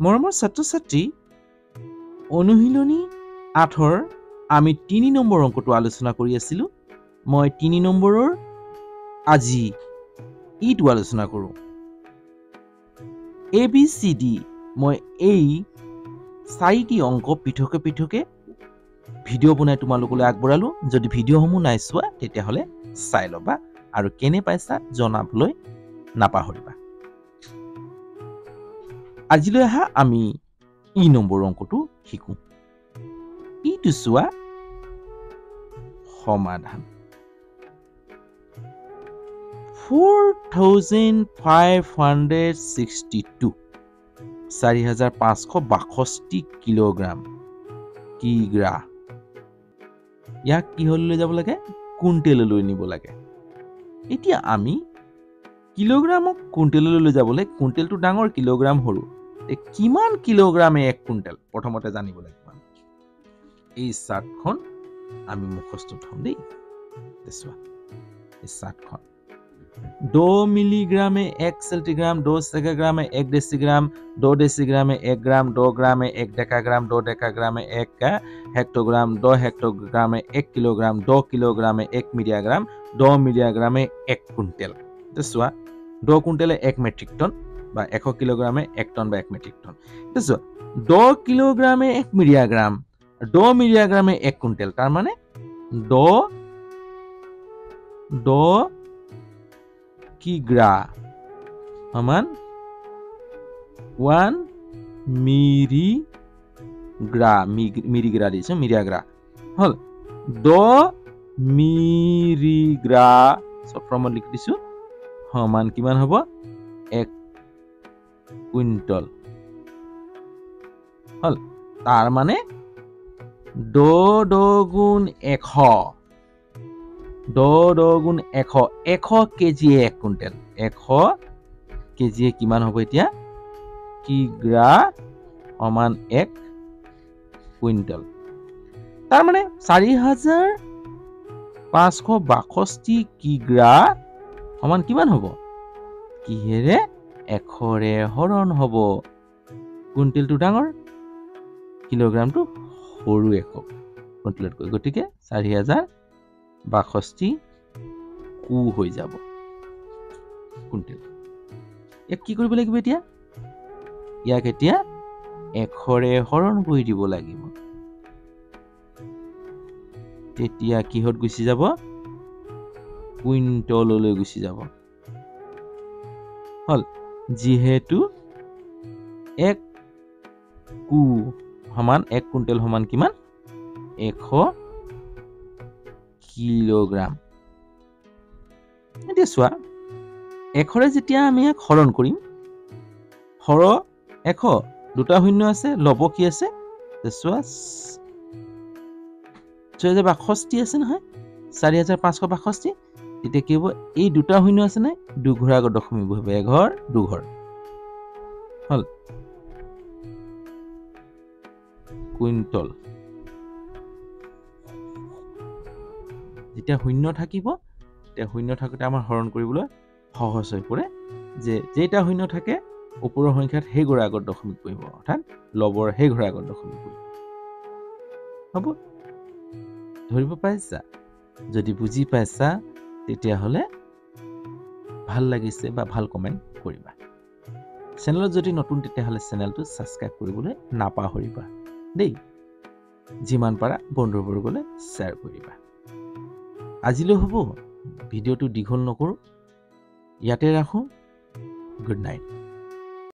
মৰমৰ ছাত্ৰ-ছাত্ৰী, অনুশীলনী 8ৰ আমি 3 নম্বৰ অংকটো আলোচনা কৰি আছিলোঁ। মই 3 নম্বৰৰ আজি ইটো আলোচনা কৰোঁ। ABCD মই এই 4টি অংক পৃথকে পৃথকে ভিডিঅ' বনাই তোমালোকলৈ আগবঢ়ালোঁ। যদি ভিডিঅ'সমূহ নাই চোৱা তেতিয়াহ'লে চাই ল'বা আৰু কেনে পাইছা জনাবলৈ নাপাহৰিবা। আজিলৈ আহা আমি ই নম্বৰ অংকটো শিকোঁ। ইটো চোৱা সমাধান। 4562 4562 কিলোগ্ৰাম কিগ্ৰা। ইয়াক কিহলৈ যাব লাগে? কুইণ্টেললৈ নিব লাগে। এতিয়া আমি কিলোগ্ৰামক কুইণ্টেললৈ লৈ যাবলৈ, কুইণ্টেলটো ডাঙৰ কিলোগ্ৰাম সৰু, কিমান কিলোগ্ৰামে 1 কুইণ্টেল প্ৰথমতে জানিব লাগিব। এই চাৰ্টখন আমি মুখস্থ থম দেই। চোৱা এই চাৰ্টখন 2 মিলিগ্ৰামে 1 চেণ্টিগ্ৰাম, 2 সেকেগ্ৰামে 1 ডেচিগ্ৰাম, 2 ডেচিগ্ৰামে 1 গ্ৰাম, 2 গ্ৰামে 1 ডেকাগ্ৰাম, 2 ডেকাগ্ৰামে 1 হেক্টোগ্ৰাম, 2 হেক্টোগ্ৰামে 1 কিলোগ্ৰাম, 2 কিলোগ্ৰামে 1 মিলিগ্ৰাম, 2 মিলিগ্ৰামে 1 কুইণ্টেল। চোৱা 2 কুইণ্টেলে 1 মেট্ৰিক টন বা 100 কিলোগ্ৰামে 1 টন বা 1 মেট্ৰিক টন। চোৱা 2 কিলোগ্ৰামে 1 মিলিগ্ৰাম, 2 মিলিগ্ৰামে 1 কুইণ্টেল। তাৰ মানে 2 কিগ্ৰা সমান 1 মিলিগ্ৰা দিছো, মিলিগ্ৰা হল 2 মিলিগ্ৰা চব ফৰ্মত লিখি দিছো সমান কিমান হ'ব? 1 কুইণ্টল হল। তাৰ মানে 2 গুণ 100, 2 গুণ 100, 100 কেজিয়ে 1 কুইণ্টেল। 100 কেজিয়ে কিমান হ'ব এতিয়া? কিগ্ৰা সমান 1 কুইণ্টল। তাৰ মানে 4562 কিগ্ৰা সমান কিমান হ'ব? কিহেৰে? 100ৰে হৰণ হ'ব। কুইণ্টেলটো ডাঙৰ, কিলোগ্ৰামটো সৰু একক কুইণ্টেলতকৈ। গতিকে 4062 কু হৈ যাব কুইণ্টেল। ইয়াক কি কৰিব লাগিব এতিয়া? ইয়াক এতিয়া 100ৰে হৰণ কৰি দিব লাগিব। তেতিয়া কিহত গুচি যাব? কুইণ্টললৈ গুচি যাব। হল যিহেতু 1 কু সমান 1 কুইণ্টেল সমান কিমান? 100 কিলোগ্ৰাম। এতিয়া চোৱা 100ৰে যেতিয়া আমি ইয়াক হৰণ কৰিম, হৰ 100, দুটা শূন্য আছে, লব কি আছে? চোৱা 6062 আছে নহয়, 4562। তেতিয়া কি হ'ব? এই দুটা শূন্য আছে নাই, দুঘৰ আগত দশমিক বহিব, এঘৰ দুঘৰ হল কুইণ্টল। যেতিয়া শূন্য থাকিব, তেতিয়া শূন্য থাকোঁতে আমাৰ হৰণ কৰিবলৈ সহজ হৈ পৰে। যে যেইটা শূন্য থাকে ওপৰৰ সংখ্যাত সেই ঘৰৰ আগত দশমিক বহিব, অৰ্থাৎ লবৰ সেই ঘৰৰ আগত দশমিক বহিব। হ'ব? ধৰিব পাইছা? যদি বুজি পাইছা তেতিয়াহ'লে ভাল লাগিছে বা ভাল কমেণ্ট কৰিবা। চেনেলত যদি নতুন তেতিয়াহ'লে চেনেলটো ছাবস্ক্ৰাইব কৰিবলৈ নাপাহৰিবা দেই। যিমান পাৰা বন্ধুবৰ্গলৈ শ্বেয়াৰ কৰিবা। আজিলৈ হ'ব, ভিডিঅ'টো দীঘল নকৰোঁ, ইয়াতে ৰাখোঁ। Good night.